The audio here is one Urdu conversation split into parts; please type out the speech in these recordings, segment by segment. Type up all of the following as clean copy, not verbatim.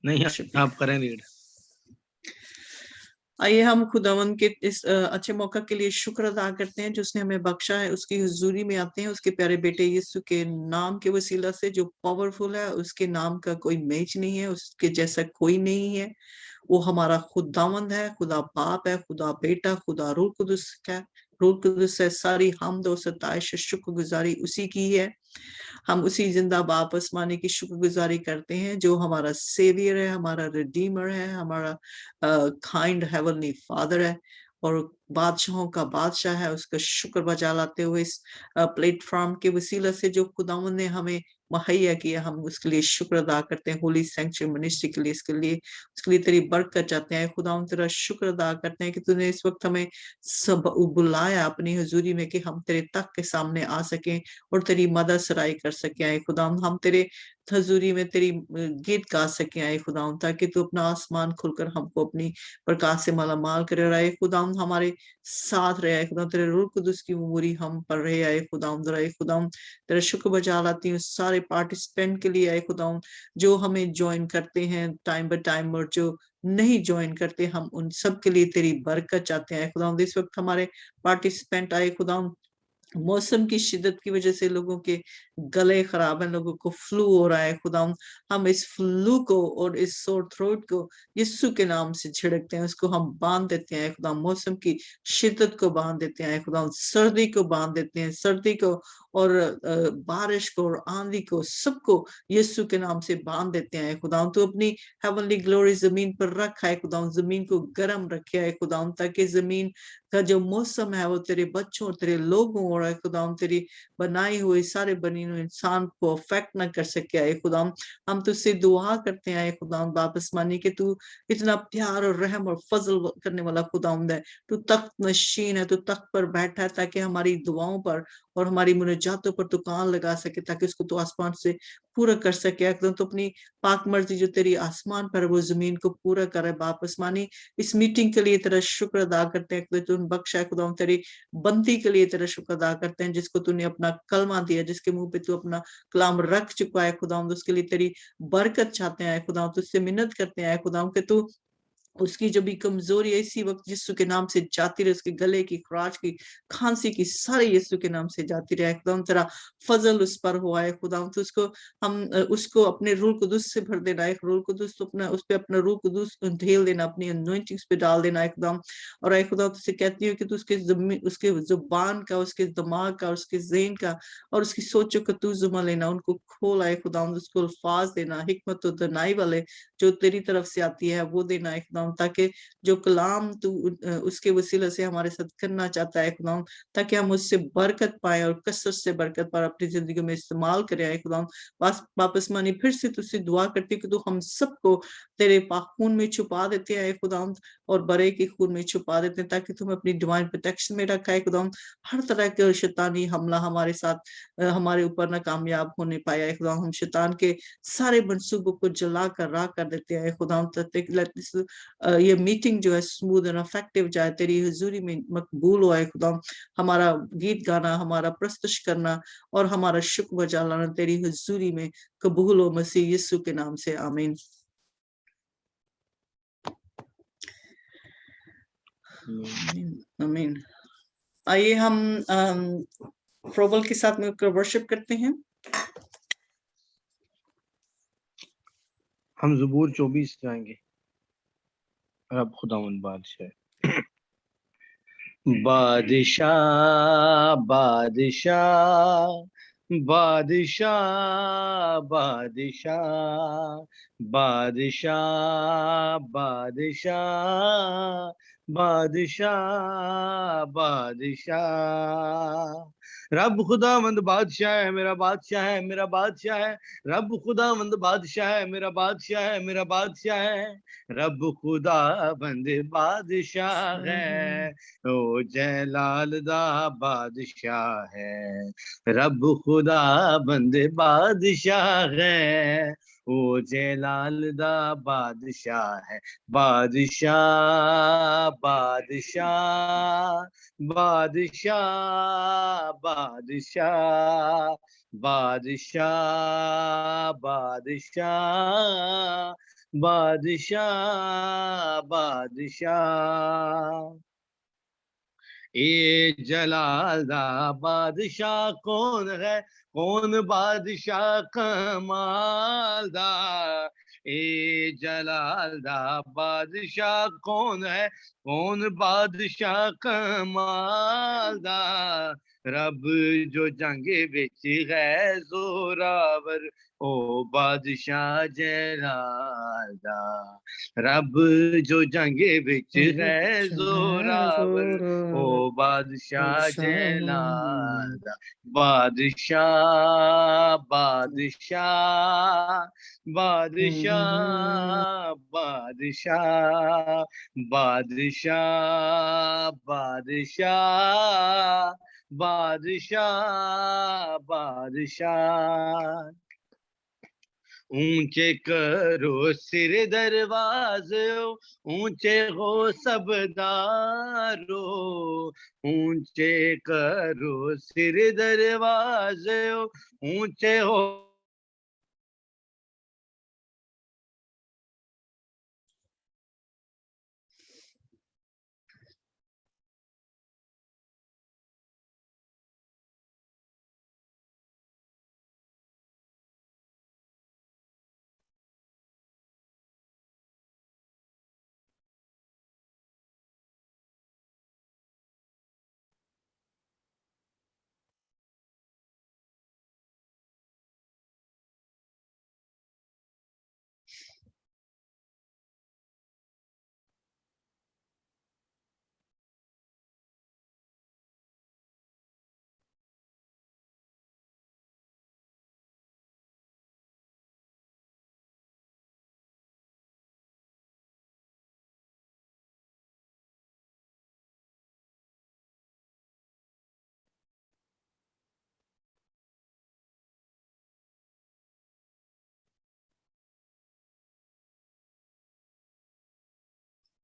نہیں آپ کریں ریڈ. آئیے ہم خداوند کے اس اچھے موقع کے لیے شکر ادا کرتے ہیں جو اس نے ہمیں بخشا ہے. اس کی حضوری میں آتے ہیں اس کے پیارے بیٹے یسوع کے نام کے وسیلہ سے جو پاورفل ہے. اس کے نام کا کوئی میچ نہیں ہے, اس کے جیسا کوئی نہیں ہے. وہ ہمارا خداوند ہے, خدا باپ ہے, خدا بیٹا, خدا روح قدس ہے. روح قدس ہے. ساری حمد و ستائش شکر گزاری اسی کی ہے. ہم اسی زندہ باپ آسمانی کی شکر گزاری کرتے ہیں جو ہمارا سیویئر ہے, ہمارا ریڈیمر ہے, ہمارا کائنڈ ہیونلی فادر ہے اور بادشاہوں کا بادشاہ ہے. اس کا شکر بجا لاتے ہوئے اس پلیٹ فارم کے وسیلہ سے جو خداوند نے ہمیں مہیا کیا, ہم اس کے لیے شکر ادا کرتے ہیں. ہولی سینکچوری منسٹری کے لیے اس کے لیے تیری برکت چاہتے ہیں. خداوند تیرا شکر ادا کرتے ہیں کہ تو نے اس وقت ہمیں سب بلایا اپنی حضوری میں کہ ہم تیرے تخت کے سامنے آ سکیں اور تیری مدد سرائی کر سکیں. آئے خداوند ہم تیرے حضوری میں تیری گیت گا سکیں. آئے خداوند تاکہ تو اپنا آسمان کھل کر ہم کو اپنی پرکاش سے مالا مال کرے. اور آئے خداوند ہمارے ساتھ رہے. آئے خداوند تیرے روح قدس کی عموری ہم پر رہے. آئے خداوند آئے خداوند تیرا شکر بجا لاتی ہوں سارے پارٹیسپینٹ کے لیے. آئے خداوند جو ہمیں جوائن کرتے ہیں ٹائم بائی ٹائم اور جو نہیں جوائن کرتے, ہم ان سب کے لیے تیری برکت چاہتے ہیں. خداوند اس وقت ہمارے پارٹیسپینٹ آئے خداوند موسم کی شدت کی وجہ سے لوگوں کے گلے خراب ہیں, لوگوں کو فلو ہو رہا ہے. خداوند ہم اس فلو کو اور اس سور تھروٹ کو یسوع کے نام سے چھڑکتے ہیں, اس کو ہم باندھ دیتے ہیں. خداوند موسم کی شدت کو باندھ دیتے ہیں. خداوند سردی کو باندھ دیتے ہیں, سردی کو اور بارش کو اور آندھی کو سب کو یسوع کے نام سے باندھ دیتے ہیں. خداوند تو اپنی ہیونلی گلوری زمین پر رکھا ہے. خداوند زمین کو گرم رکھا ہے. خداوند تاکہ زمین کا جو موسم ہے وہ تیرے بچوں اور تیرے لوگوں اور خداوند تیری بنائی ہوئی سارے بنی ہوئے انسان کو افیکٹ نہ کر سکے. آئے خداوند ہم تجھ سے دعا کرتے ہیں آئے خداوند باپ آسمانی کہ تو اتنا پیار اور رحم اور فضل کرنے والا خداوند ہے. تو تخت نشین ہے, تو تخت پر بیٹھا ہے تاکہ ہماری دعاؤں پر اور ہماری مناجاتوں پر تو کان لگا سکے, تاکہ اس کو تو آسمان سے پورا کر سکے. تو اپنی پاک مرضی جو تیری آسمان پر وہ زمین کو پورا کرے. باپ آسمانی اس میٹنگ کے لیے تیرا شکر ادا کرتے ہیں کہ تو بخشا ہے. خداوند تیری بندی کے لیے تیرا شکر ادا کرتے ہیں جس کو تو نے اپنا کلمہ دیا, جس کے منہ پہ تو اپنا کلام رکھ چکا ہے. خداوند اس کے لیے تیری برکت چاہتے ہیں. خداوند تجھ سے منت کرتے ہیں خداوند کہ تو اس کی جو بھی کمزوری ہے اسی وقت یسوع کے نام سے جاتی رہے. اس کے گلے کی خراش کی کھانسی کی سارے یسوع کے نام سے جاتی رہے. خداوند تیرا فضل اس پر ہوا ہے. خداوند اس کو ہم اس کو اپنے روح قدس سے بھر دینا ہے. روح قدس اپنا اس پہ اپنا روح قدس ڈھیل دینا, اپنی انوائنٹنگز پہ ڈال دینا ہے خداوند. اور اے خدا تجھ سے کہتی ہوں کہ تو اس کے زبان کا, اس کے دماغ کا, اس کے ذہن کا اور اس کی سوچوں کا تو ذمہ لینا, ان کو کھولا ہے خداوند. اس کو الفاظ دینا, حکمت و دانائی والے جو تیری طرف سے آتی ہے وہ دینا ہے خداوند, تاکہ جو کلام تو اس کے وسیلے سے ہمارے ساتھ کرنا چاہتا ہے خداوند, تاکہ ہم اس سے برکت پائیں اور کثرت سے برکت پر اپنی زندگی میں استعمال کریں. آئے خداوند واپس مانی پھر سے تجھ سے دعا کرتی کہ تو ہم سب کو تیرے پاک خون میں چھپا دیتے ہیں خداوند, اور برے کے خون میں چھپا دیتے ہیں, تاکہ تم اپنی ڈیوائن پروٹیکشن میں رکھا ہے خداوند. ہر طرح کے شیطانی حملہ ہمارے ساتھ ہمارے اوپر نہ کامیاب ہونے پایا ہے خداوند. ہم شیطان کے سارے منصوبوں کو جلا کر راہ کر دیتے ہیں خداوند. یہ میٹنگ جو ہے اسموتھ اور افیکٹو جائے, تیری حضوری میں مقبول ہوا ہے خداوند. ہمارا گیت گانا, ہمارا پرستش کرنا اور ہمارا شکر بجا لانا تیری حضوری میں قبول ہو مسیح یسوع کے نام سے, آمین. آمین. آئیے ہم پروبل کے ساتھ مل کر ورشپ کرتے ہیں. ہم زبور 24 جائیں گے. رب خداوند بادشاہ بادشاہ بادشاہ بادشاہ بادشاہ بادشاہ بادشاہ بادشاہ بادشاہ رب خداوند بادشاہ ہے, میرا بادشاہ ہے, میرا بادشاہ ہے. رب خداوند بادشاہ ہے, میرا بادشاہ ہے, میرا بادشاہ ہے. رب خداوند بادشاہ ہے, او جلال دا بادشاہ ہے. رب خداوند بادشاہ ہے, او جلال دا بادشاہ ہے. بادشاہ بادشاہ بادشاہ بادشاہ بادشاہ بادشاہ بادشاہ بادشاہ اے جلال دا بادشاہ کون ہے کون بادشاہ کمال دا اے جلال دا بادشاہ کون ہے کون بادشاہ کمال دا رب جو جنگ بچ ہے زوراور او بادشاہ جلال دا رب جو جنگ بچ ہے زوراور او بادشاہ جلال دا بادشاہ بادشاہ بادشاہ بادشاہ بادشاہ بادشاہ بادشاہ بادشاہ اونچے کرو سر دروازے اونچے ہو سب دارو اونچے کرو سر دروازے اونچے ہو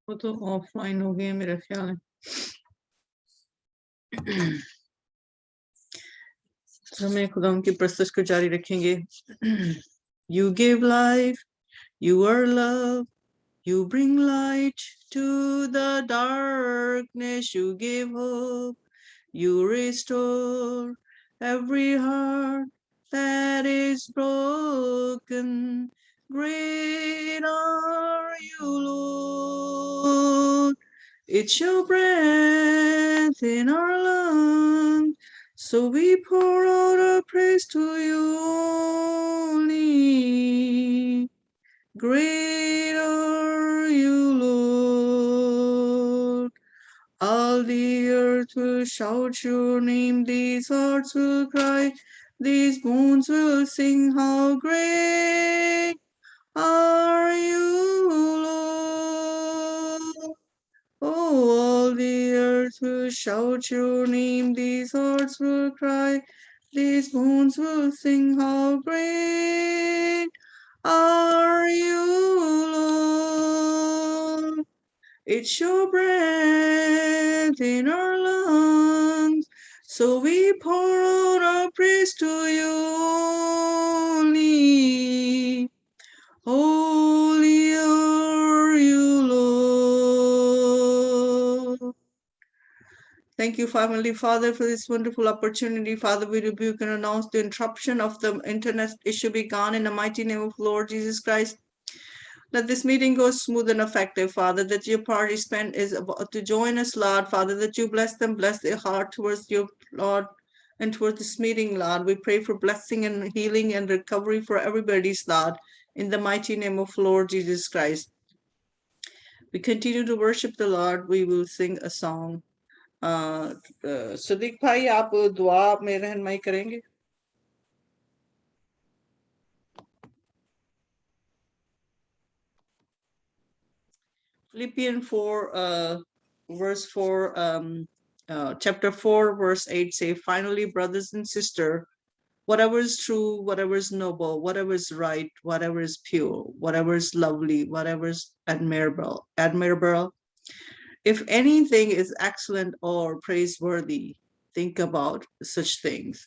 وہ تو آف لائن ہو گئے میرا خیال ہے. ہمیں خدا ان کی پرستش کو جاری رکھیں گے. You give life, you are love, you bring light to the darkness, you give hope, you restore every heart that is broken. Great are you, Lord. It's your breath in our lungs, so we pour out our praise to you only. Great are you, Lord. All the earth will shout your name, these hearts will cry, these bones will sing, how great are you, Lord. Oh, all the earth will shout your name, these hearts will cry, these bones will sing, how great are you, Lord. It's your breath in our lungs, so we pour out our praise to you only. Holy are you, Lord. Thank you, Heavenly Father, for this wonderful opportunity. Father, we rebuke and announce the interruption of the internet. It should be gone in the mighty name of Lord Jesus Christ. Let this meeting go smooth and effective, Father, that your participant is about to join us, Lord. Father, that you bless them, bless their heart towards you, Lord, and towards this meeting, Lord. We pray for blessing and healing and recovery for everybody's, Lord, in the mighty name of Lord Jesus Christ. We continue to worship the Lord. We will sing a song. صدیق بھائی آپ دعا میں رہنمائی کریں گے. Philippians 4 verse 4 chapter 4 verse 8 say, finally, brothers and sisters, whatever is true, whatever is noble, whatever is right, whatever is pure, whatever is lovely, whatever is admirable, if anything is excellent or praiseworthy, think about such things.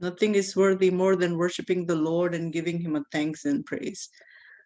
nothing is worthy more than worshiping the Lord and giving him a thanks and praise.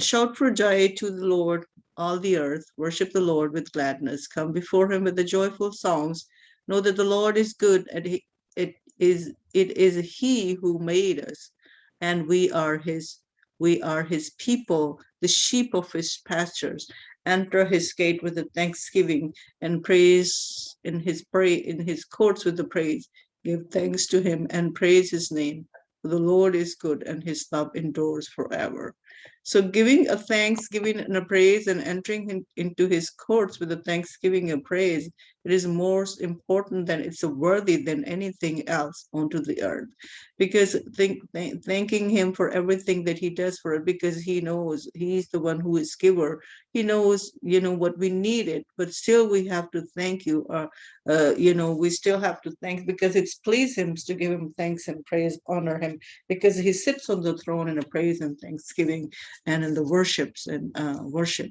shout for joy to the Lord, all the earth, worship the Lord with gladness, come before him with the joyful songs, know that the Lord is good, and it is he who made us, and we are his people, the sheep of his pastures. Enter his gate with the thanksgiving and praise in his courts with the praise. Give thanks to him and praise his name. For the Lord is good and his love endures forever. So giving a thanksgiving and a praise and entering into his courts with a thanksgiving and praise, it is more important than it's worthy than anything else onto the earth. Because thanking him for everything that he does for it, because he knows he's the one who is giver. He knows, what we needed, but still we have to thank you. We still have to thank, because it's pleased him to give him thanks and praise, honor him, because he sits on the throne in a praise and thanksgiving and in the worships and worship.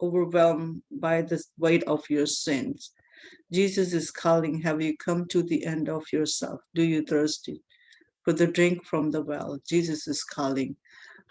overwhelmed by the weight of your sins? Jesus is calling. Have you come to the end of yourself? Do you thirsty for the drink from the well? Jesus is calling.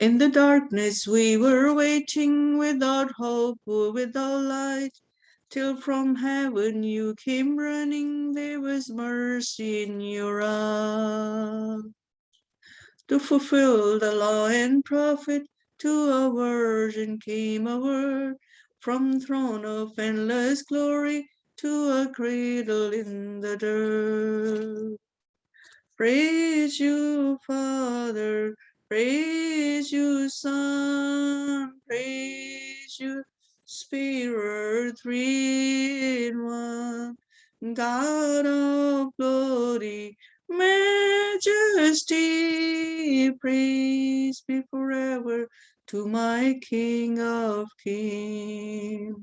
In the darkness we were waiting, without hope or without light, till from heaven you came running. There was mercy in your eyes. To fulfill the law and prophet, to a virgin came a word, from throne of endless glory to a cradle in the dirt. Praise you, Father, praise you, Son, praise you, Spirit, three in one, God of glory, majesty, praise be forever to my King of kings.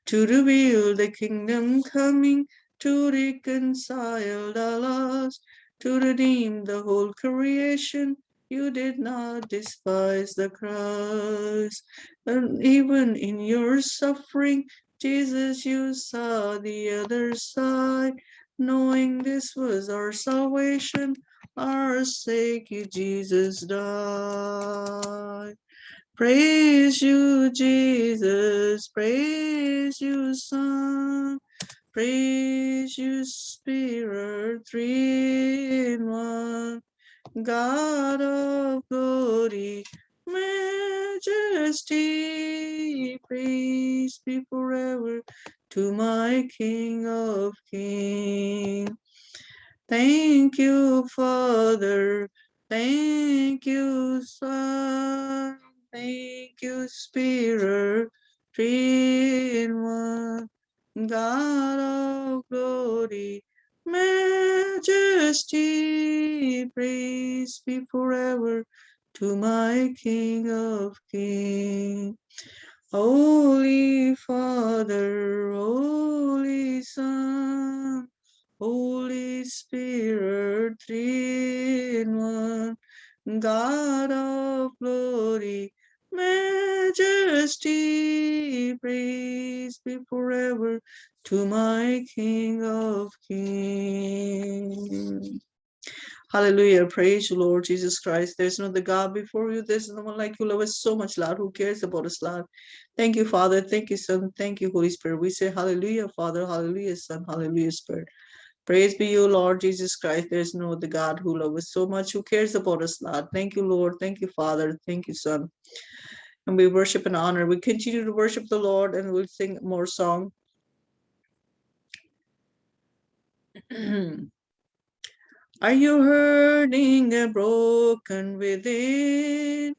To reveal the kingdom coming, to reconcile the lost, to redeem the whole creation, you did not despise the cross. And even in your suffering, Jesus, you saw the other side, knowing this was our salvation, our sake, you, Jesus, died. Praise you, Jesus, praise you, Son, praise you, Spirit, three in one, God of glory, majesty, praise be forever to my King of kings. Thank you, Father, thank you, Son, thank you, Spirit, three in one, God of glory, majesty, praise be forever to my King of kings. Holy Father, Holy Son, Holy Spirit, three in one, God of glory, majesty, praise be forever to my King of kings. Hallelujah. Praise you, Lord Jesus Christ. There's no other God before you. There's no one like you. Love us so much, Lord. Who cares about us, Lord? Thank you, Father. Thank you, Son. Thank you, Holy Spirit. We say hallelujah, Father. Hallelujah, Son. Hallelujah, Spirit. Praise be you, Lord Jesus Christ. There's no other God who loves us so much, who cares about us, Lord. Thank you, Lord. Thank you, Father. Thank you, Son. And we worship and honor. We continue to worship the Lord, and we'll sing more song. Are you hurting and broken within,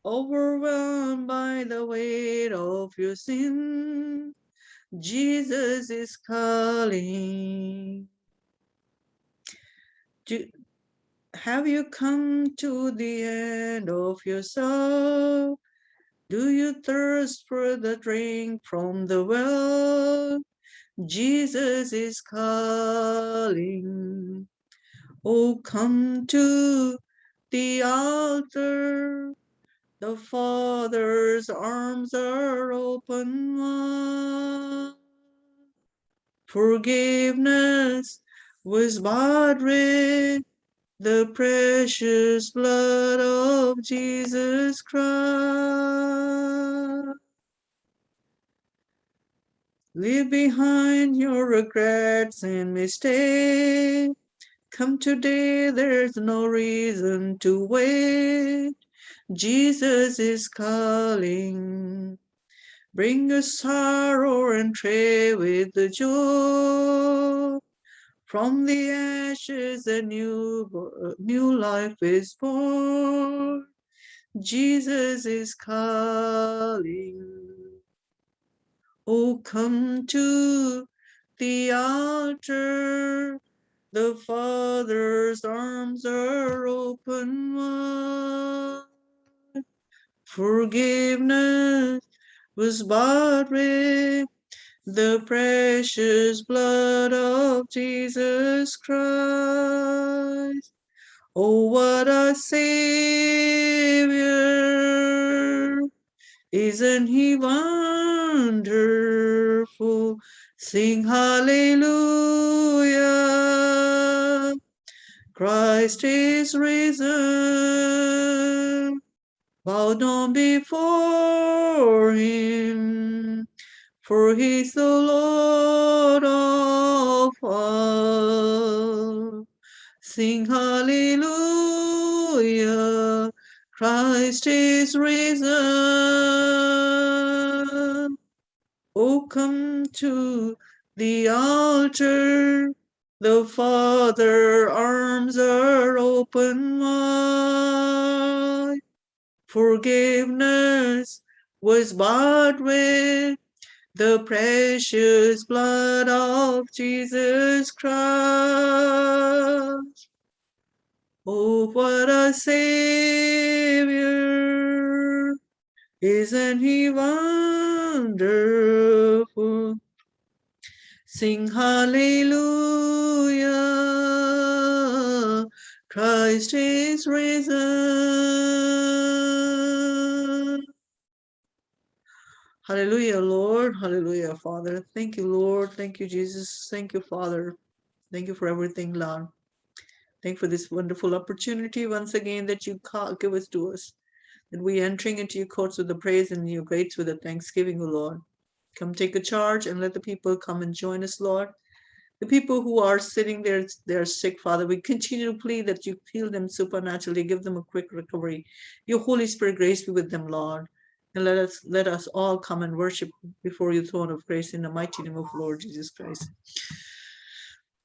overwhelmed by the weight of your sin? Jesus is calling. Have you come to the end of yourself? Do you thirst for the drink from the well? Jesus is calling. Oh, come to the altar. The Father's arms are open wide. Forgiveness was bought with the precious blood of Jesus Christ. Leave behind your regrets and mistakes. Come today, there's no reason to wait. Jesus is calling. Bring your sorrow and trade with the joy. From the ashes a new life is born. Jesus is calling. Oh, come to the altar. The Father's arms are open wide. Forgiveness was bought with the precious blood of Jesus Christ. Oh, what a Savior! Isn't he wonderful? Sing hallelujah. Christ is risen. Bow down before him, for he's the Lord of all. Sing hallelujah. Christ is risen. Oh, come to the altar. The Father arms are open wide. Forgiveness was bought with the precious blood of Jesus Christ. Oh, what a Savior! Isn't he wonderful? Sing hallelujah. Christ is risen. Hallelujah, Lord. Hallelujah, Father. Thank you, Lord. Thank you, Jesus. Thank you, Father. Thank you for everything, Lord. Thank you for this wonderful opportunity once again that you give us to us. That we entering into your courts with the praise and your gates with the thanksgiving, O Lord. Come take a charge and let the people come and join us, Lord. The people who are sitting there, they're sick, Father. We continue to plead that you heal them supernaturally, give them a quick recovery. Your Holy Spirit grace be with them, Lord. And let us all come and worship before your throne of grace in the mighty name of Lord Jesus Christ.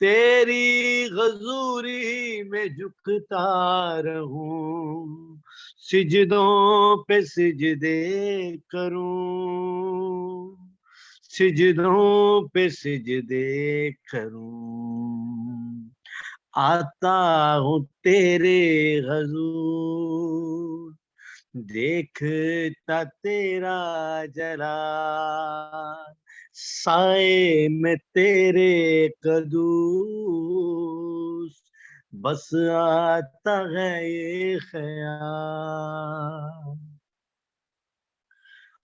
تیری غزوری میں جھکتا رہوں, سجدوں پہ سجدے کروں, سجدوں پہ سجدے کروں, آتا ہوں تیرے حضور, دیکھتا تیرا جلال, سائے میں تیرے قدوس, بس آتا ہے یہ خیال.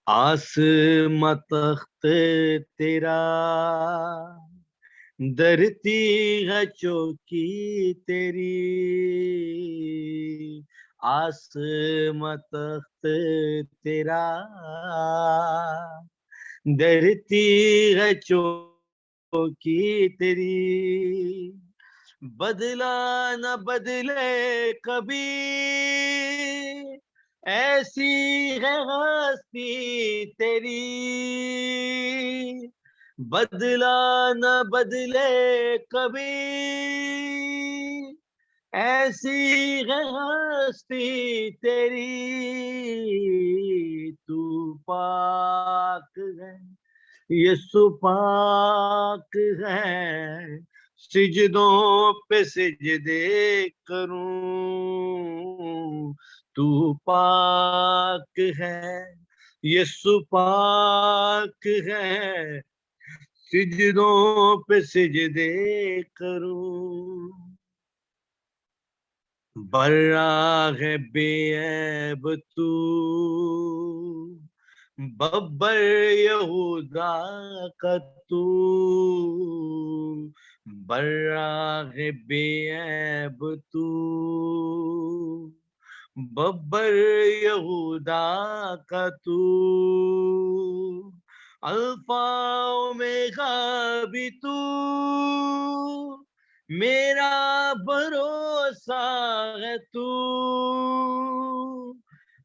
آسماں تخت تیرا, درتی ہے چوکی تیری, آسماں تخت تیرا, درتی ہے چوکی تیری, بدلا نہ بدلے کبھی, ایسی ہے ہستی تیری, بدلا نہ بدلے کبھی, ایسی ہے ہستی تیری, تو پاک ہے یسوع پاک ہے, سجدوں پہ سجدے کروں, تو پاک ہے یسوع پاک ہے, سجدوں پہ سجدے کروں. براہ بے عیب تو, ببر یہودا کا تو, براہ بے عیب تو, ببر یہودا کا تو, الفا اومیگا بھی تو, میرا بھروسہ ہے تو,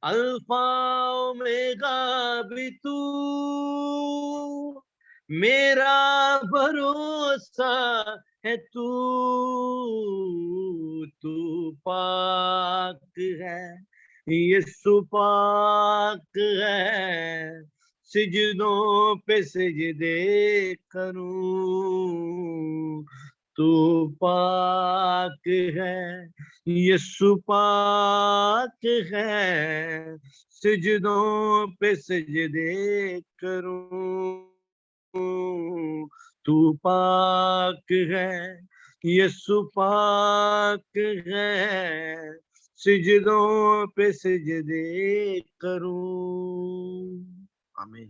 الفا اومیگا بھی تو, میرا بھروسہ ہے تو, تو پاک ہے یسوع پاک ہے, سجدوں پہ سجدے کروں, تو پاک ہے یسوع پاک ہے, سجدوں پہ سجدے کروں, تو پاک ہے یسوع پاک ہے, سجدوں پہ سجدے کروں. آمین.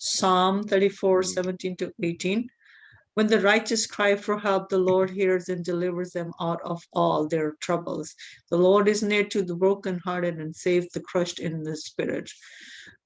Psalm 34:17-18. When the righteous cry for help, the Lord hears and delivers them out of all their troubles. The Lord is near to the brokenhearted and saves the crushed in the spirit.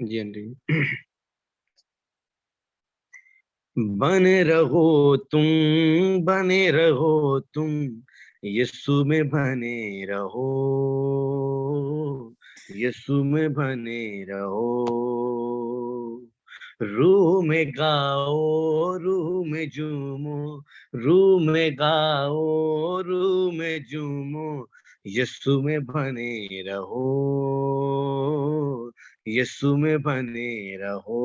جی بنے رہو تم, بنے رہو تم, یسوع میں بنے رہو, یسوع میں بنے رہو, روح میں گاؤ, روح میں جھومو, روح میں گاؤ, روح میں جھومو, یسوع میں بنے رہو, یسوع میں بنے رہو,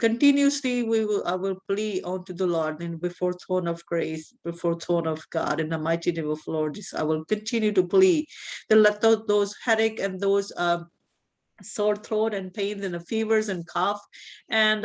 continuously I will plead unto the Lord and before throne of grace, before throne of God, in the mighty name of Lord Jesus, I will continue to plead to let those headache and those sore throat and pains and fevers and cough and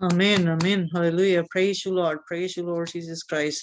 Amen, amen, hallelujah, praise you Lord Jesus Christ.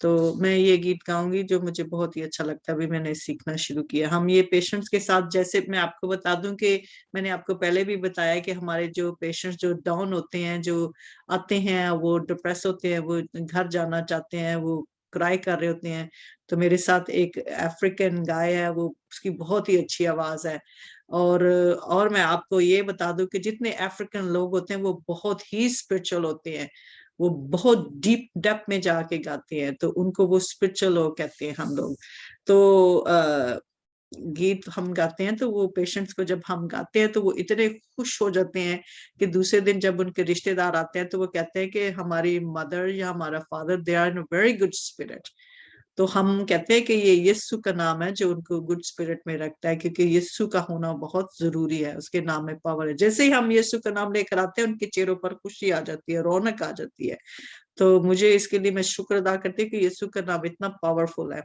تو میں یہ گیت گاؤں گی جو مجھے بہت ہی اچھا لگتا ہے, ابھی میں نے سیکھنا شروع کیا. ہم یہ پیشنٹس کے ساتھ, جیسے میں آپ کو بتا دوں کہ میں نے آپ کو پہلے بھی بتایا کہ ہمارے جو پیشنٹس جو ڈاؤن ہوتے ہیں, جو آتے ہیں, وہ ڈپریس ہوتے ہیں, وہ گھر جانا چاہتے ہیں, وہ کرائی کر رہے ہوتے ہیں, تو میرے ساتھ ایک افریقن گائے ہے, وہ اس کی بہت ہی اچھی آواز ہے. اور میں آپ کو یہ بتا دوں کہ جتنے افریقن لوگ ہوتے ہیں وہ بہت ہی اسپرچل ہوتے ہیں, وہ بہت ڈیپ ڈیپ میں جا کے گاتے ہیں, تو ان کو وہ اسپرچل لوگ کہتے ہیں ہم لوگ. تو گیت ہم گاتے ہیں تو وہ پیشنٹس کو جب ہم گاتے ہیں تو وہ اتنے خوش ہو جاتے ہیں کہ دوسرے دن جب ان کے رشتے دار آتے ہیں تو وہ کہتے ہیں کہ ہماری مدر یا ہمارا father they are in very good spirit. تو ہم کہتے ہیں کہ یہ یسو کا نام ہے جو ان کو گڈ اسپرٹ میں رکھتا ہے, کیونکہ یسو کا ہونا بہت ضروری ہے, اس کے نام میں پاور ہے. جیسے ہی ہم یسو کا نام لے کر آتے ہیں ان کے چہروں پر خوشی آ جاتی ہے, رونق آ جاتی ہے. تو مجھے اس کے لیے میں شکر ادا کرتی ہوں کہ یسو کا نام اتنا پاورفل ہے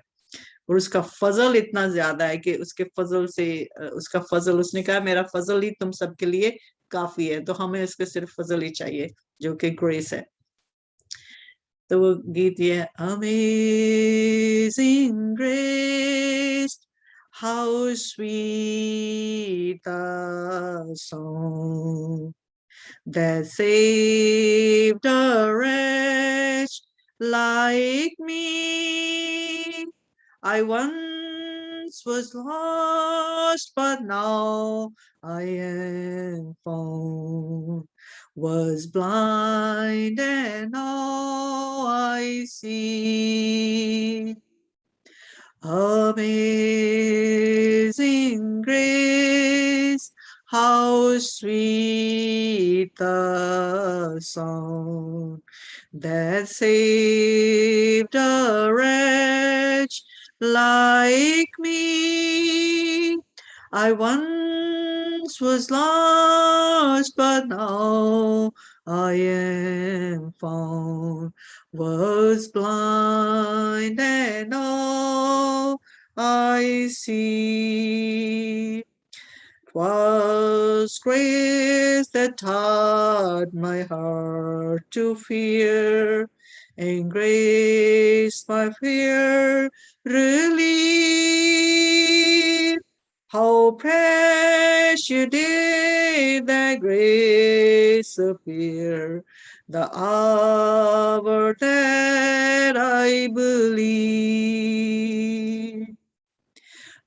اور اس کا فضل اتنا زیادہ ہے کہ اس کے فضل سے, اس کا فضل, اس نے کہا میرا فضل ہی تم سب کے لیے کافی ہے, تو ہمیں اس کے صرف فضل ہی چاہیے جو کہ گریس ہے. تو وہ گیت یہ ہے, Amazing Grace, how sweet the song that saved a wretch like me. I once was lost, but now I am found. Was blind and now I see. Amazing grace, how sweet the sound that saved a wretch like me. I once was lost, but now I am found. Was blind and now I see. 'Twas grace that taught my heart to fear, and grace my fear relieved. How precious did that grace appear, the hour that I believe.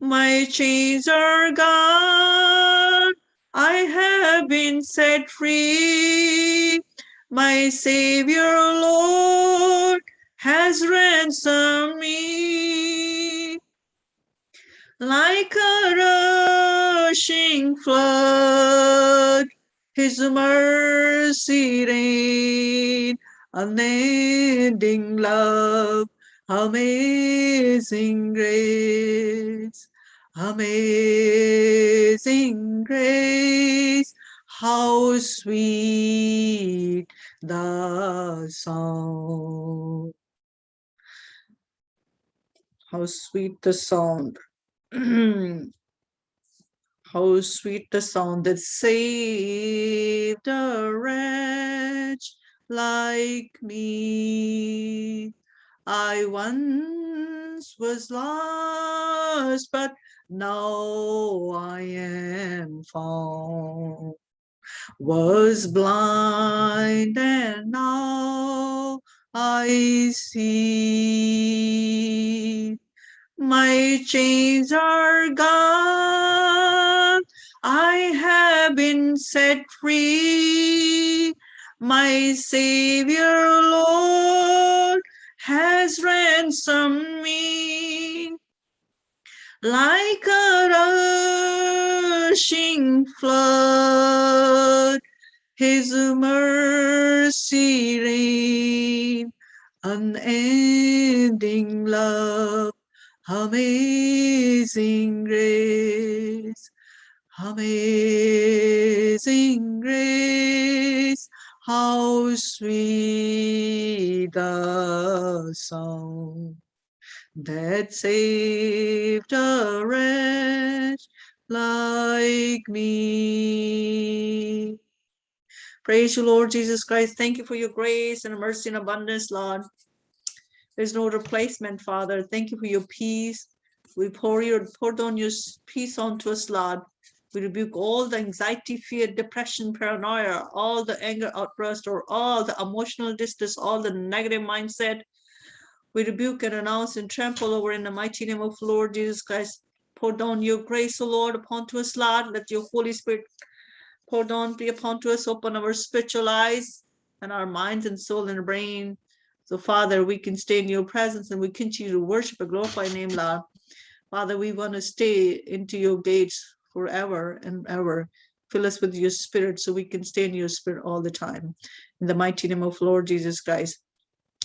My chains are gone, I have been set free. My Savior Lord has ransomed me. Like a rushing flood, His mercy rain, unending love, amazing grace, amazing grace, how sweet the sound, how sweet the sound. How sweet the sound that saved a wretch like me. I once was lost, but now I am found. Was blind and now I see. My chains are gone, I have been set free. My Savior Lord has ransomed me. Like a rushing flood, His mercy rain, unending love, amazing grace, amazing grace, how sweet the sound that saved a wretch like me. Praise you, Lord Jesus Christ. Thank you for your grace and mercy and abundance, Lord. There's no replacement, Father. Thank you for your peace. We pour down your peace onto us, Lord. We rebuke all the anxiety, fear, depression, paranoia, all the anger outburst, or all the emotional distress, all the negative mindset. We rebuke and announce and trample over in the mighty name of Lord Jesus Christ. Pour down your grace, O Lord, upon to us, Lord. Let your Holy Spirit pour down, be upon to us, open our spiritual eyes and our minds and soul and brain. So, Father, we can stay in your presence and we continue to worship and glorify your name, Lord. Father, we want to stay into your gates forever and ever. Fill us with your spirit so we can stay in your spirit all the time. In the mighty name of Lord Jesus Christ.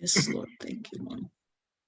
Yes, Lord. Thank you, Lord.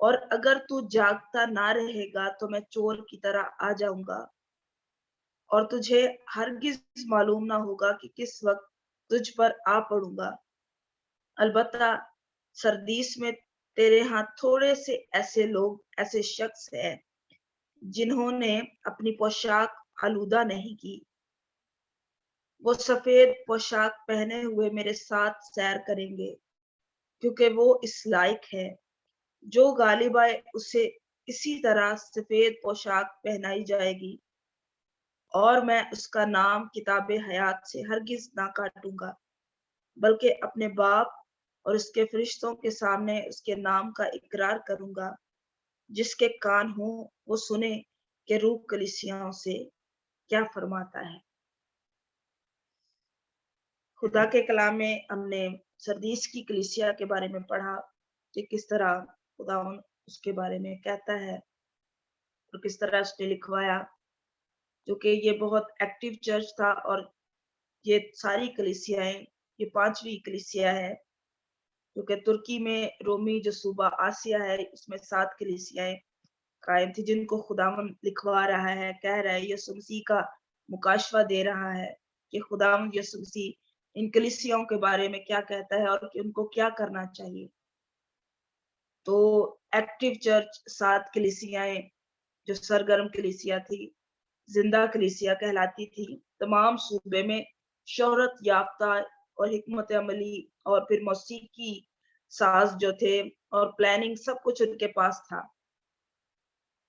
اور اگر تو جاگتا نہ رہے گا تو میں چور کی طرح آ جاؤں گا اور تجھے ہرگز معلوم نہ ہوگا کہ کس وقت تجھ پر آ پڑوں گا۔ البتہ سردیس میں تیرے ہاں تھوڑے سے ایسے لوگ، ایسے شخص ہیں جنہوں نے اپنی پوشاک آلودہ نہیں کی، وہ سفید پوشاک پہنے ہوئے میرے ساتھ سیر کریں گے، کیونکہ وہ اس لائق ہے۔ جو غالب آئے اسے اسی طرح سفید پوشاک پہنائی جائے گی، اور میں اس کا نام کتاب حیات سے ہرگز نہ کاٹوں گا، بلکہ اپنے باپ اور اس کے فرشتوں کے سامنے اس کے نام کا اقرار کروں گا۔ جس کے کان ہوں وہ سنے کہ روح کلیسیاؤں سے کیا فرماتا ہے۔ خدا کے کلام میں ہم نے سردیس کی کلیسیا کے بارے میں پڑھا کہ کس طرح خدا اس کے بارے میں کہتا ہے اور کس طرح اس نے لکھوایا، جو کہ یہ بہت ایکٹیو چرچ تھا، اور یہ ساری کلیسیاں، یہ 5ویں کلیسیا ہے، کیونکہ ترکی میں رومی جو صوبہ آسیا ہے اس میں 7 کلیسیاں قائم تھی، جن کو خداوند لکھوا رہا ہے، کہہ رہا ہے، یسوع مسیح کا مکاشفہ دے رہا ہے کہ خداوند یسوع مسیح ان کلیسیاؤں کے بارے میں کیا کہتا ہے اور کہ ان کو کیا کرنا چاہیے۔ تو ایکٹیو چرچ 7 کلیسیاں جو سرگرم کلیسیا تھی، زندہ کلیسیا کہلاتی تھی، تمام صوبے میں شہرت یافتہ اور حکمت عملی اور پھر موسیقی ساز جو تھے اور پلاننگ سب کچھ ان کے پاس تھا۔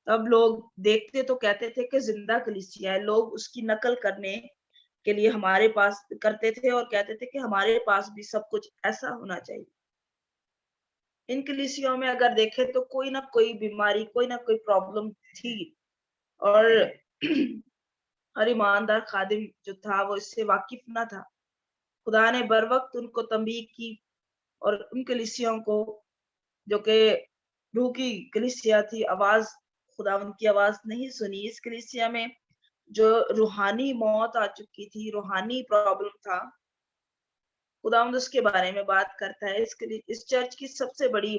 اب لوگ دیکھتے تو کہتے تھے کہ زندہ کلیسیا ہے، لوگ اس کی نقل کرنے کے لیے ہمارے پاس کرتے تھے اور کہتے تھے کہ ہمارے پاس بھی سب کچھ ایسا ہونا چاہیے۔ ان کلیسیوں میں اگر دیکھیں تو کوئی نہ کوئی بیماری، کوئی نہ کوئی پرابلم تھی، اور ہر ایماندار خادم جو تھا وہ اس سے واقف نہ تھا۔ خدا نے بر وقت ان کو تنبیہ کی، اور ان کلیسیوں کو جو کہ روح کی کلیسیا تھی، آواز خدا ان کی آواز نہیں سنی۔ اس کلیسیا میں جو روحانی موت آ چکی تھی، روحانی پرابلم تھا، خداوند اس کے بارے میں بات کرتا ہے۔ اس چرچ کی سب سے بڑی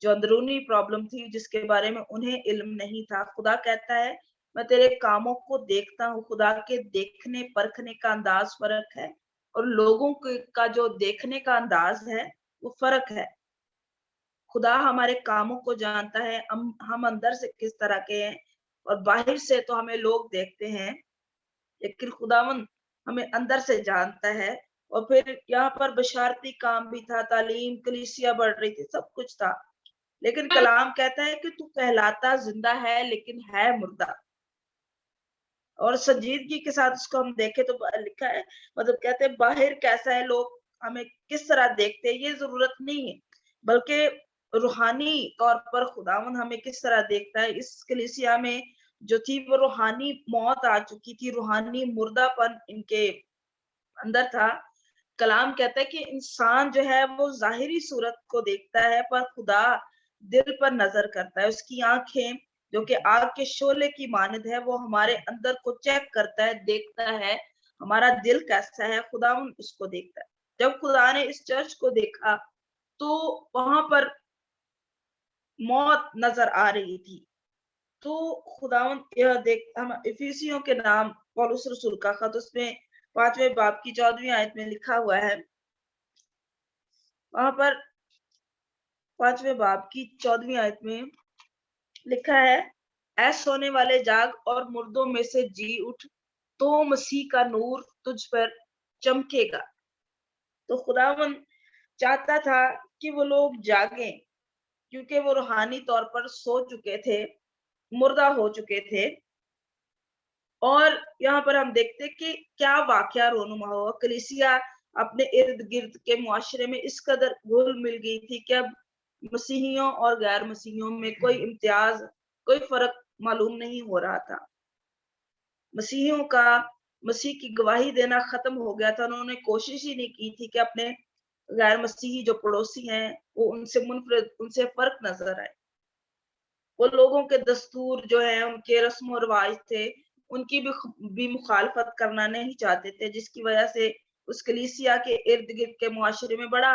جو اندرونی پرابلم تھی جس کے بارے میں انہیں علم نہیں تھا، خدا کہتا ہے میں تیرے کاموں کو دیکھتا ہوں۔ خدا کے دیکھنے پرکھنے کا انداز فرق ہے، اور لوگوں کا جو دیکھنے کا انداز ہے وہ فرق ہے۔ خدا ہمارے کاموں کو جانتا ہے، ہم اندر سے کس طرح کے ہیں، اور باہر سے تو ہمیں لوگ دیکھتے ہیں، لیکن خداوند ہمیں اندر سے جانتا ہے۔ اور پھر یہاں پر بشارتی کام بھی تھا، تعلیم، کلیسیا بڑھ رہی تھی، سب کچھ تھا، لیکن کلام کہتا ہے کہ تو کہلاتا زندہ ہے لیکن ہے مردہ۔ اور سنجیدگی کے ساتھ اس کو ہم دیکھیں تو لکھا ہے، مطلب کہتے ہیں باہر کیسا ہے، لوگ ہمیں کس طرح دیکھتے ہیں، یہ ضرورت نہیں ہے، بلکہ روحانی طور پر خداوند ہمیں کس طرح دیکھتا ہے۔ اس کلیسیا میں جو تھی وہ روحانی موت آ چکی تھی، روحانی مردہ پن ان کے اندر تھا۔ کلام کہتا ہے کہ انسان جو ہے وہ ظاہری صورت کو دیکھتا ہے، پر خدا دل پر نظر کرتا ہے۔ اس کی آنکھیں جو کہ آگ کے شعلے کی مانند ہے، وہ ہمارے اندر کو چیک کرتا ہے، دیکھتا ہے ہمارا دل کیسا ہے، خداوند اس کو دیکھتا ہے۔ جب خدا نے اس چرچ کو دیکھا تو وہاں پر موت نظر آ رہی تھی، تو خداوند ہم افیسیوں کے نام پولس رسول کا خط، اس میں 5ویں باب کی 14ویں آیت میں لکھا ہوا ہے، وہاں پر 5ویں باب کی 14ویں آیت میں لکھا ہے، اے سونے والے جاگ اور مردوں میں سے جی اٹھ، تو مسیح کا نور تجھ پر چمکے گا۔ تو خداوند چاہتا تھا کہ وہ لوگ جاگیں، کیونکہ وہ روحانی طور پر سو چکے تھے، مردہ ہو چکے تھے۔ اور یہاں پر ہم دیکھتے کہ کیا واقعہ رونما ہوا، کلیسیا اپنے ارد گرد کے معاشرے میں اس قدر گھل مل گئی تھی کہ اب مسیحیوں اور غیر مسیحیوں میں کوئی امتیاز، کوئی فرق معلوم نہیں ہو رہا تھا۔ مسیحیوں کا مسیح کی گواہی دینا ختم ہو گیا تھا، انہوں نے کوشش ہی نہیں کی تھی کہ اپنے غیر مسیحی جو پڑوسی ہیں وہ ان سے منفرد، ان سے فرق نظر آئے۔ وہ لوگوں کے دستور جو ہیں، ان کے رسم و رواج تھے، ان کی بھی مخالفت کرنا نہیں چاہتے تھے، جس کی وجہ سے اس کلیسیا کے ارد گرد کے معاشرے میں بڑا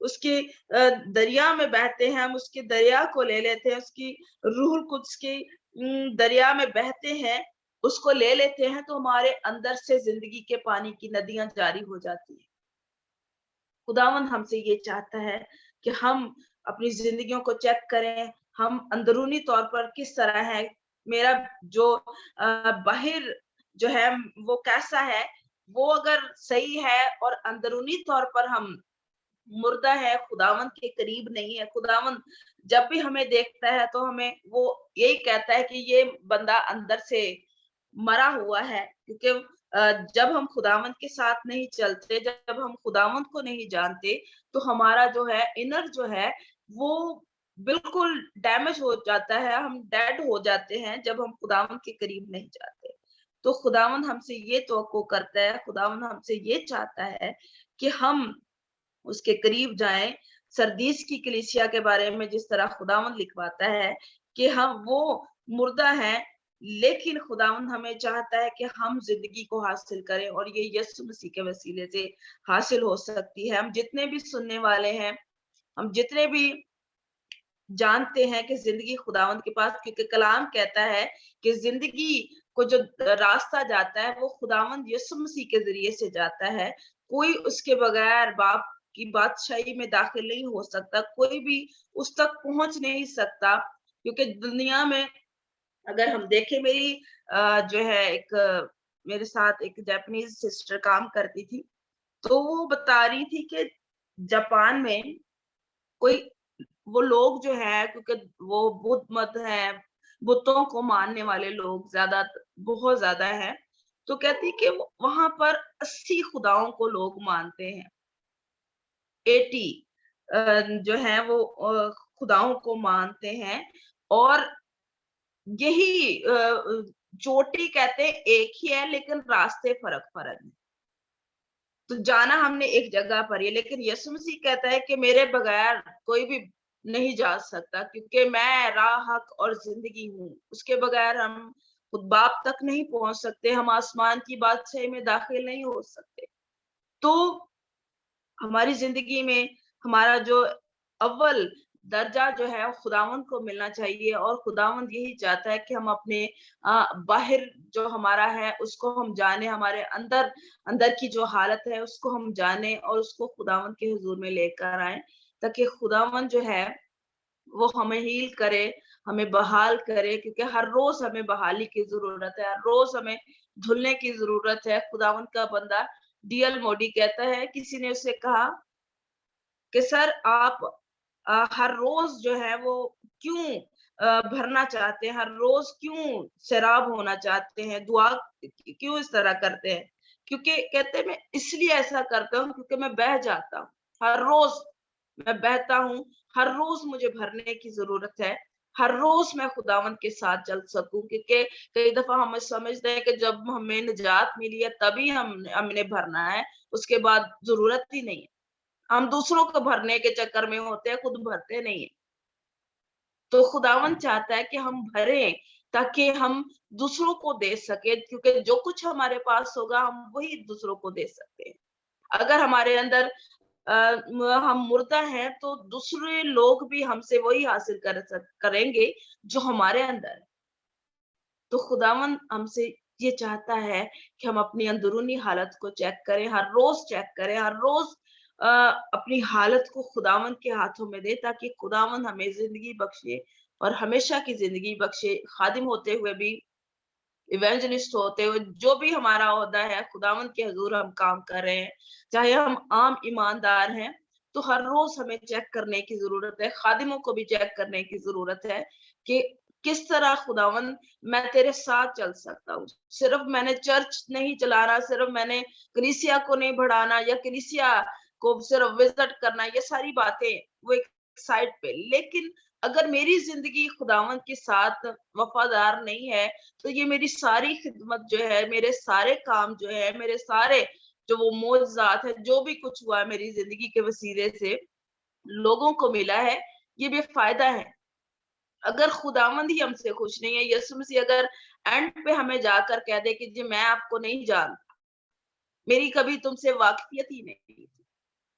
اس کے دریا میں بہتے ہیں, ہم اس کے دریا کو لے لیتے ہیں, اس کی روح القدس کے دریا میں بہتے ہیں, اس کو لے لیتے ہیں, تو ہمارے اندر سے زندگی کے پانی کی ندیاں جاری ہو جاتی ہیں. خداوند ہم سے یہ چاہتا ہے کہ ہم اپنی زندگیوں کو چیک کریں, ہم اندرونی طور پر کس طرح ہے, میرا جو باہر جو ہے وہ کیسا ہے, وہ اگر صحیح ہے اور اندرونی طور پر ہم مردہ ہے, خداوند کے قریب نہیں ہے. خداوند جب بھی ہمیں دیکھتا ہے تو ہمیں وہ یہی کہتا ہے کہ یہ بندہ اندر سے مرا ہوا ہے, کیونکہ جب ہم خداوند کے ساتھ نہیں چلتے, جب ہم خداوند کو نہیں جانتے, تو ہمارا جو ہے انر جو ہے وہ بالکل ڈیمیج ہو جاتا ہے, ہم ڈیڈ ہو جاتے ہیں جب ہم خداوند کے قریب نہیں جاتے. تو خداوند ہم سے یہ توقع کرتا ہے, خداوند ہم سے یہ چاہتا ہے کہ ہم اس کے قریب جائیں. سردیس کی کلیسیا کے بارے میں جس طرح خداوند لکھواتا ہے کہ ہم وہ مردہ ہیں, لیکن خداوند ہمیں چاہتا ہے کہ ہم زندگی کو حاصل کریں, اور یہ یسوع مسیح کے وسیلے سے حاصل ہو سکتی ہے. ہم جتنے بھی سننے والے ہیں, ہم جتنے بھی جانتے ہیں کہ زندگی خداوند کے پاس, کیونکہ کلام کہتا ہے کہ زندگی کو جو راستہ جاتا ہے وہ خداوند یسوع مسیح کے ذریعے سے جاتا ہے. کوئی اس کے بغیر باپ کی بادشاہی میں داخل نہیں ہو سکتا, کوئی بھی اس تک پہنچ نہیں سکتا. کیونکہ دنیا میں اگر ہم دیکھیں, میری جو ہے ایک میرے ساتھ ایک جاپنیز سسٹر کام کرتی تھی, تو وہ بتا رہی تھی کہ جاپان میں کوئی وہ لوگ جو ہے, کیونکہ وہ بدھ مت ہے, بتوں کو ماننے والے لوگ زیادہ بہت زیادہ ہیں, تو کہتی کہ وہاں پر 80 خداؤں کو لوگ مانتے ہیں, 80 جو ہے وہ خداؤں کو مانتے ہیں, اور یہی چوٹی کہتے ہیں ایک ہی ہے, لیکن راستے فرق ہیں. تو جانا ہم نے ایک جگہ پر ہی, لیکن یسوع مسیح کہتا ہے کہ میرے بغیر کوئی بھی نہیں جا سکتا, کیونکہ میں راہ, حق اور زندگی ہوں. اس کے بغیر ہم خود باپ تک نہیں پہنچ سکتے, ہم آسمان کی بادشاہی میں داخل نہیں ہو سکتے. تو ہماری زندگی میں ہمارا جو اول درجہ جو ہے خداوند کو ملنا چاہیے, اور خداوند یہی چاہتا ہے کہ ہم اپنے باہر جو ہمارا ہے اس کو ہم جانیں, ہمارے اندر کی جو حالت ہے اس کو ہم جانیں, اور اس کو خداوند کے حضور میں لے کر آئیں, تاکہ خداوند جو ہے وہ ہمیں ہیل کرے, ہمیں بحال کرے. کیونکہ ہر روز ہمیں بحالی کی ضرورت ہے, ہر روز ہمیں دھلنے کی ضرورت ہے. خداوند کا بندہ ڈی ایل موڈی کہتا ہے, کسی نے اسے کہا کہ سر آپ ہر روز جو ہے وہ کیوں بھرنا چاہتے ہیں, ہر روز کیوں سیراب ہونا چاہتے ہیں, دعا کیوں اس طرح کرتے ہیں؟ کیونکہ کہتے ہیں میں اس لیے ایسا کرتا ہوں کیونکہ میں بہہ جاتا ہوں, ہر روز میں بہتا ہوں, ہر روز مجھے بھرنے کی ضرورت ہے, ہر روز میں خداوند کے ساتھ چل سکوں. کیونکہ کئی دفعہ ہم سمجھتے ہیں کہ جب ہمیں نجات ملی ہے تبھی ہم نے بھرنا ہے, اس کے بعد ضرورت ہی نہیں ہے. ہم دوسروں کو بھرنے کے چکر میں ہوتے ہیں, خود بھرتے نہیں ہیں. تو خداوند چاہتا ہے کہ ہم بھریں تاکہ ہم دوسروں کو دے سکیں, کیونکہ جو کچھ ہمارے پاس ہوگا ہم وہی دوسروں کو دے سکتے ہیں. اگر ہمارے اندر ہم مردہ ہیں تو دوسرے لوگ بھی ہم سے وہی حاصل کریں گے جو ہمارے اندر ہے. تو خداوند ہم سے یہ چاہتا ہے کہ ہم اپنی اندرونی حالت کو چیک کریں, ہر روز چیک کریں, ہر روز اپنی حالت کو خداوند کے ہاتھوں میں دے, تاکہ خداوند ہمیں زندگی بخشے اور ہمیشہ کی زندگی بخشے. خادم ہوتے ہوئے بھی, ایونجلسٹ ہوتے ہوئے, جو بھی ہمارا عہدہ ہے خداوند کے حضور ہم کام کر رہے ہیں, چاہے ہم عام ایماندار ہیں, تو ہر روز ہمیں چیک کرنے کی ضرورت ہے. خادموں کو بھی چیک کرنے کی ضرورت ہے کہ کس طرح خداوند میں تیرے ساتھ چل سکتا ہوں. صرف میں نے چرچ نہیں چلانا, صرف میں نے کلیسیا کو نہیں بڑھانا, یا کلیسیا کو صرف وزٹ کرنا, یہ ساری باتیں وہ ایک سائڈ پہ. لیکن اگر میری زندگی خداوند کے ساتھ وفادار نہیں ہے تو یہ میری ساری خدمت جو ہے, میرے سارے کام جو ہے, میرے سارے جو وہ معجزات ہے, جو بھی کچھ ہوا ہے میری زندگی کے وسیلے سے لوگوں کو ملا ہے, یہ بے فائدہ ہے. اگر خداوند ہی ہم سے خوش نہیں ہے, یسوع مسیح اگر اینڈ پہ ہمیں جا کر کہہ دے کہ جی میں آپ کو نہیں جانتا, میری کبھی تم سے واقفیت ہی نہیں تھی,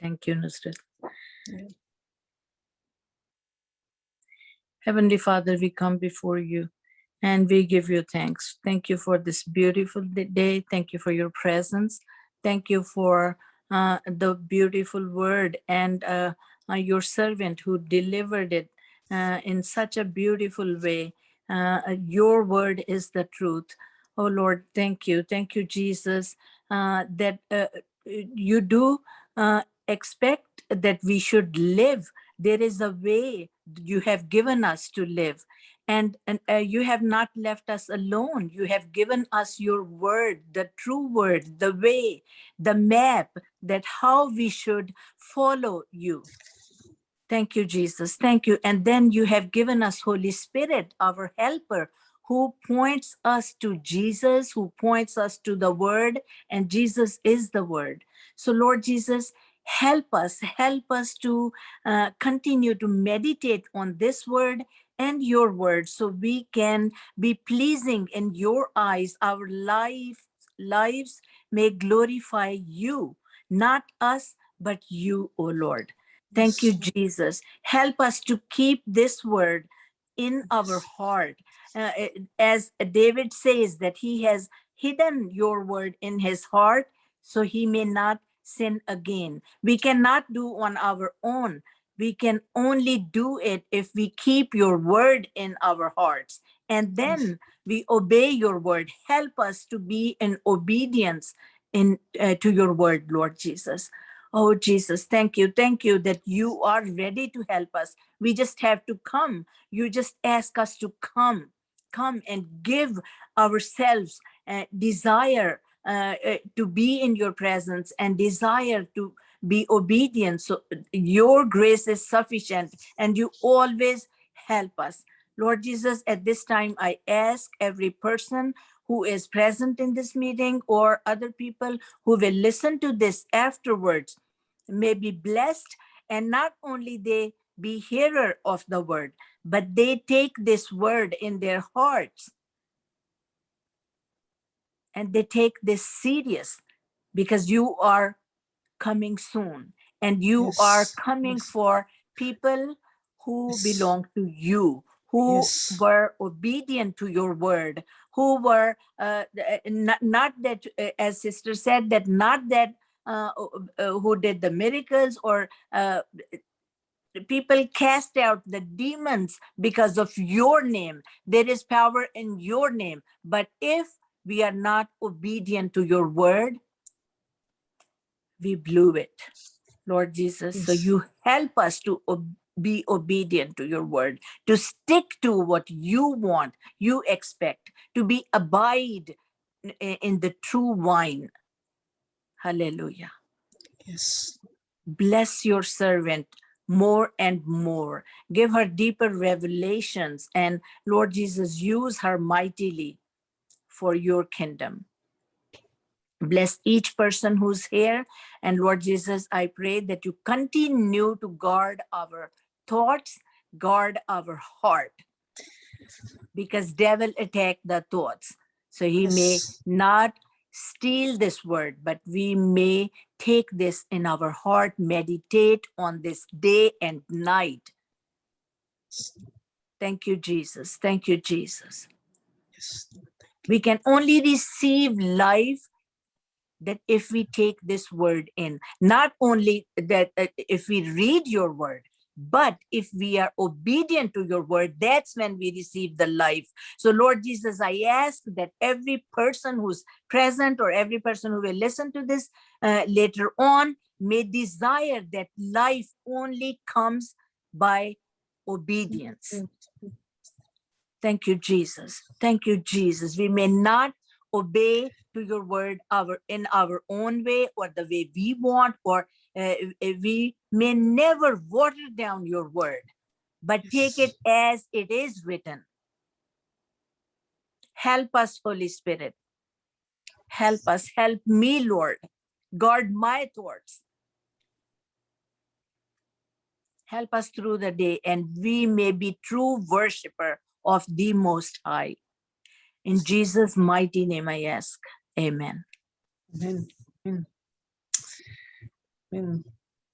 Thank you, Nusrat. Heavenly Father, we come before you and we give you thanks. Thank you for this beautiful day. Thank you for your presence. Thank you for the beautiful word and your servant who delivered it in such a beautiful way. Your word is the truth. Oh Lord, thank you. Thank you, Jesus, that you do expect that we should live. There is a way you have given us to live, and you have not left us alone. You have given us your word, the true word, the way, the map, that how we should follow you. Thank you, Jesus. Thank you. And then you have given us Holy Spirit, our helper, who points us to Jesus, who points us to the word, and Jesus is the word. So Lord Jesus, help us to continue to meditate on this word and your word, so we can be pleasing in your eyes. Our lives may glorify you, not us, but you, O Lord. Thank you, Jesus. Help us to keep this word in our heart. As David says, that he has hidden your word in his heart so he may not sin again. We cannot do on our own. We can only do it if we keep your word in our hearts. And then we obey your word. Help us to be in obedience to your word, Lord Jesus. Oh, Jesus, thank you. Thank you that you are ready to help us. We just have to come. You just ask us to come and give ourselves desire to be in your presence and desire to be obedient. So your grace is sufficient and you always help us. Lord Jesus, at this time, I ask every person who is present in this meeting or other people who will listen to this afterwards may be blessed, and not only they be hearer of the word, but they take this word in their hearts and they take this serious, because you are coming soon and you are coming for people who belong to you, who were obedient to your word, who were not that, as sister said, that not that who did the miracles or people cast out the demons because of your name. There is power in your name. But if we are not obedient to your word, we blew it, Lord Jesus. So you help us to be obedient to your word, to stick to what you want, you expect, to be abide in the true wine. Hallelujah. Yes. Bless your servant more and more. Give her deeper revelations, and Lord Jesus, use her mightily for your kingdom. Bless each person who's here. And Lord Jesus, I pray that you continue to guard our thoughts, guard our heart, because devil attack the thoughts. So he may not steal this word, but we may take this in our heart, meditate on this day and night. Thank you, Jesus. Thank you, Jesus. Yes. We can only receive life that if we take this word in, not only that if we read your word, but if we are obedient to your word, that's when we receive the life. So Lord Jesus, I ask that every person who's present or every person who will listen to this later on may desire that life only comes by obedience. Thank you, Jesus. Thank you, Jesus. We may not obey to your word in our own way or the way we want, or we may never water down your word, but take it as it is written. Help us, Holy Spirit. Help us. Help me, Lord. Guard my thoughts. Help us through the day, and we may be true worshiper of the Most High. In Jesus' mighty name I ask. Amen. Amen. Amen. Amen.